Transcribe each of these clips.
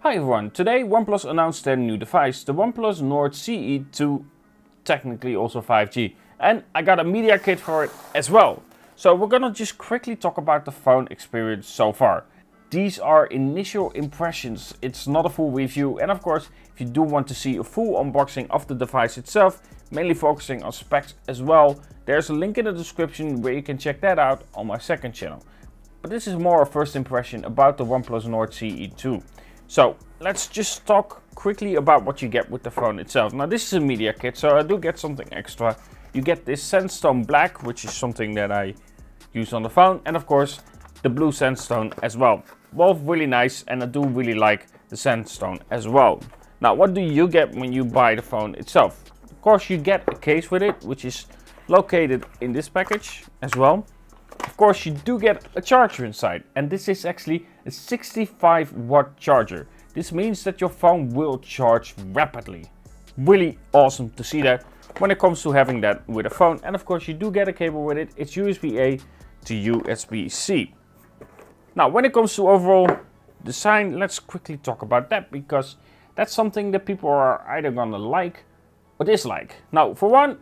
Hi everyone, today OnePlus announced their new device, the OnePlus Nord CE 2, technically also 5G. And I got a media kit for it as well. So we're gonna just quickly talk about the phone experience so far. These are initial impressions, it's not a full review, and of course if you do want to see a full unboxing of the device itself, mainly focusing on specs as well, there's a link in the description where you can check that out on my second channel. But this is more a first impression about the OnePlus Nord CE 2. So let's just talk quickly about what you get with the phone itself. Now this is a media kit, so I do get something extra. You get this sandstone black, which is something that I use on the phone, and of course the blue sandstone as well. Both really nice, and I do really like the sandstone as well. Now what do you get when you buy the phone itself? Of course you get a case with it, which is located in this package as well. Of course you do get a charger inside, and this is actually a 65 watt charger. This means that your phone will charge rapidly. Really awesome to see that when it comes to having that with a phone. And of course you do get a cable with it. It's USB-A to USB-C. Now when it comes to overall design, let's quickly talk about that, because that's something that people are either gonna like or dislike. Now for one,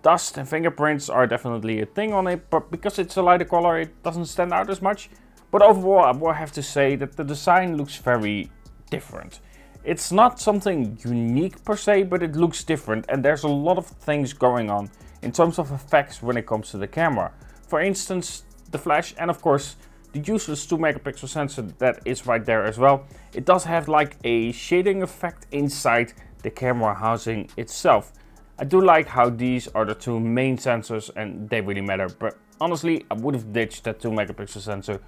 dust and fingerprints are definitely a thing on it, but because it's a lighter color it doesn't stand out as much. But overall I will have to say that the design looks very different. It's not something unique per se, but it looks different, and there's a lot of things going on in terms of effects when it comes to the camera. For instance, the flash, and of course the useless 2 megapixel sensor that is right there as well. It does have like a shading effect inside the camera housing itself. I do like how these are the two main sensors and they really matter, but honestly I would have ditched that 2 megapixel sensor.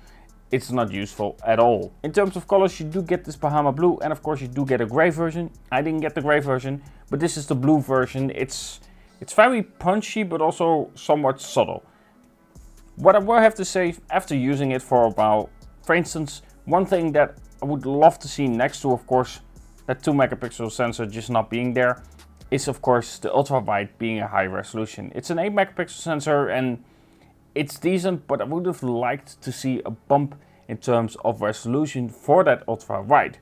It's not useful at all. In terms of colors, you do get this Bahama blue, and of course you do get a gray version. I didn't get the gray version, but this is the blue version. It's very punchy but also somewhat subtle. What I will have to say after using it for a while, for instance, one thing that I would love to see next to, of course, that 2 megapixel sensor just not being there, is of course the ultra wide being a high resolution. It's an 8 megapixel sensor and it's decent, but I would have liked to see a bump in terms of resolution for that ultra wide.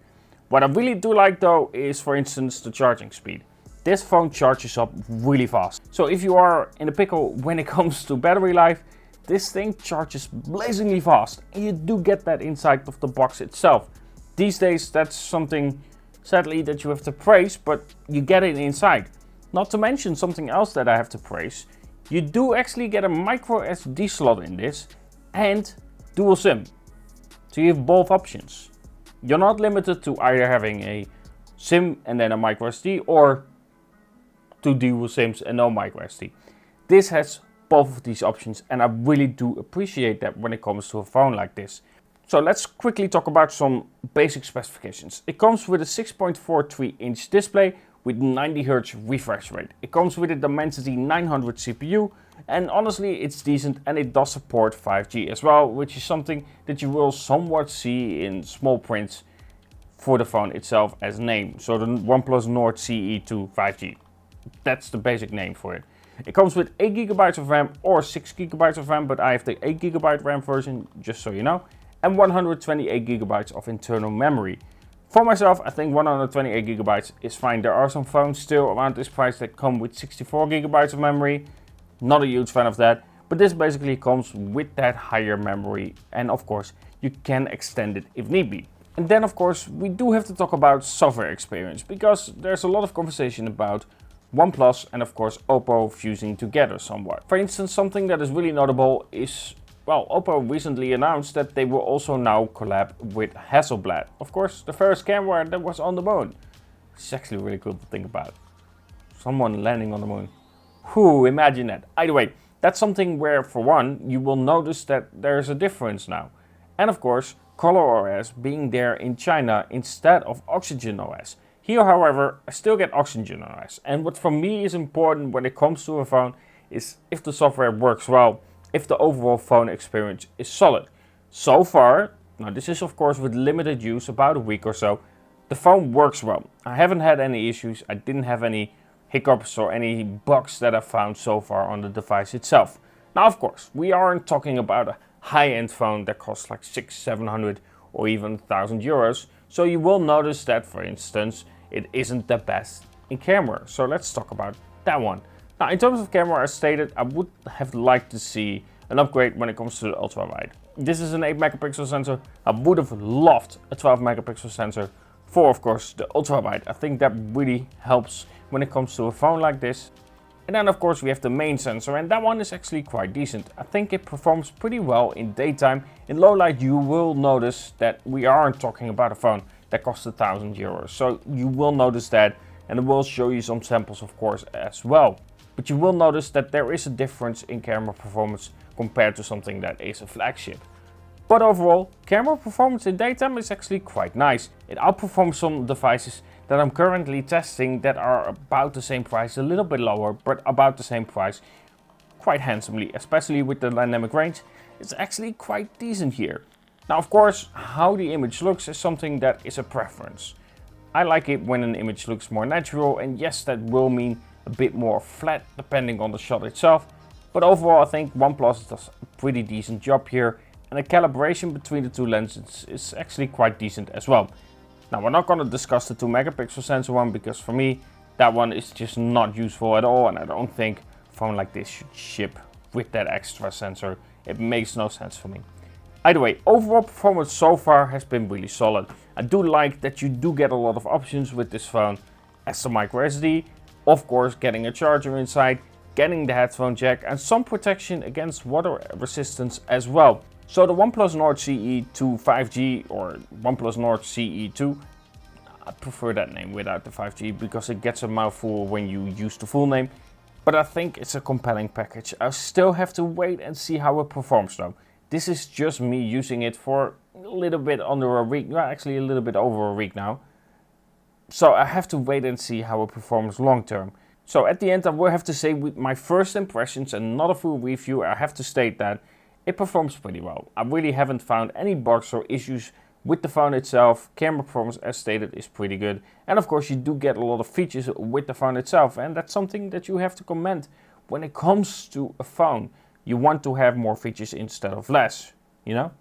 What I really do like though is, for instance, the charging speed. This phone charges up really fast. So if you are in a pickle when it comes to battery life, this thing charges blazingly fast, and you do get that inside of the box itself. These days that's something sadly that you have to praise, but you get it inside. Not to mention something else that I have to praise. You do actually get a micro SD slot in this and dual SIM. So you have both options. You're not limited to either having a SIM and then a micro SD, or 2 dual SIMs and no micro SD. This has both of these options, and I really do appreciate that when it comes to a phone like this. So let's quickly talk about some basic specifications. It comes with a 6.43 inch display with 90 Hz refresh rate. It comes with a Dimensity 900 CPU, and honestly it's decent, and it does support 5G as well, which is something that you will somewhat see in small prints for the phone itself as name. So the OnePlus Nord CE 2 5G. That's the basic name for it. It comes with 8 GB of RAM or 6 GB of RAM, but I have the 8 GB RAM version, just so you know. And 128 GB of internal memory. For myself, I think 128 GB is fine. There are some phones still around this price that come with 64 GB of memory. Not a huge fan of that, but this basically comes with that higher memory, and of course you can extend it if need be. And then of course we do have to talk about software experience, because there's a lot of conversation about OnePlus and of course Oppo fusing together somewhat. For instance, something that is really notable is, well, Oppo recently announced that they will also now collab with Hasselblad. Of course, the first camera that was on the moon. It's actually really cool to think about. Someone landing on the moon. Whew, imagine that. Either way, that's something where, for one, you will notice that there's a difference now. And of course, ColorOS being there in China instead of Oxygen OS. Here, however, I still get Oxygen OS. And what for me is important when it comes to a phone is if the software works well, if the overall phone experience is solid. So far, now this is of course with limited use, about a week or so, the phone works well. I haven't had any issues, I didn't have any hiccups or any bugs that I found so far on the device itself. Now of course, we aren't talking about a high-end phone that costs like 600, 700 or even 1,000 euros. So you will notice that, for instance, it isn't the best in camera. So let's talk about that one. Now, in terms of camera, as stated, I would have liked to see an upgrade when it comes to the ultra wide. This is an 8 megapixel sensor. I would have loved a 12 megapixel sensor for, of course, the ultra wide. I think that really helps when it comes to a phone like this. And then, of course, we have the main sensor, and that one is actually quite decent. I think it performs pretty well in daytime. In low light, you will notice that we aren't talking about a phone that costs €1,000. So you will notice that, and it will show you some samples, of course, as well. But you will notice that there is a difference in camera performance compared to something that is a flagship. But overall, camera performance in daytime is actually quite nice. It outperforms some devices that I'm currently testing that are about the same price, a little bit lower, but about the same price quite handsomely, especially with the dynamic range. It's actually quite decent here. Now, of course, how the image looks is something that is a preference. I like it when an image looks more natural, and yes, that will mean a bit more flat depending on the shot itself. But overall, I think OnePlus does a pretty decent job here, and the calibration between the two lenses is actually quite decent as well. Now, we're not going to discuss the 2 megapixel sensor one, because for me that one is just not useful at all, and I don't think a phone like this should ship with that extra sensor. It makes no sense for me. Either way, overall performance so far has been really solid. I do like that you do get a lot of options with this phone, as the micro SD, of course getting a charger inside, getting the headphone jack, and some protection against water resistance as well. So the OnePlus Nord CE 2 5G, or OnePlus Nord CE 2, I prefer that name without the 5G because it gets a mouthful when you use the full name. But I think it's a compelling package. I still have to wait and see how it performs though. This is just me using it for a little bit under a week, well, actually a little bit over a week now. So I have to wait and see how it performs long term. So at the end, I will have to say, with my first impressions and not a full review, I have to state that it performs pretty well. I really haven't found any bugs or issues with the phone itself. Camera performance, as stated, is pretty good. And of course, you do get a lot of features with the phone itself. And that's something that you have to commend when it comes to a phone. You want to have more features instead of less, you know?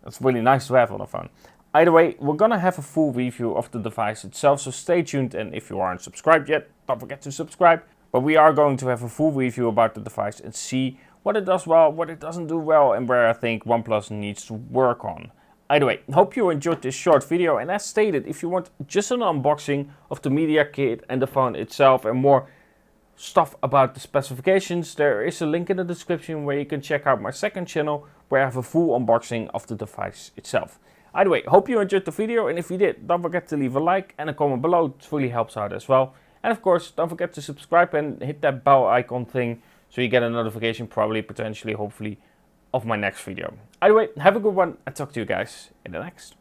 That's really nice to have on a phone. Either way, we're gonna have a full review of the device itself, so stay tuned. And if you aren't subscribed yet, don't forget to subscribe. But we are going to have a full review about the device and see what it does well, what it doesn't do well, and where I think OnePlus needs to work on. Either way, hope you enjoyed this short video, and as stated, if you want just an unboxing of the media kit and the phone itself and more stuff about the specifications, there is a link in the description where you can check out my second channel where I have a full unboxing of the device itself. Either way, hope you enjoyed the video, and if you did, don't forget to leave a like and a comment below. It really helps out as well. And of course, don't forget to subscribe and hit that bell icon thing so you get a notification, probably, potentially, hopefully, of my next video. Either way, have a good one, and talk to you guys in the next.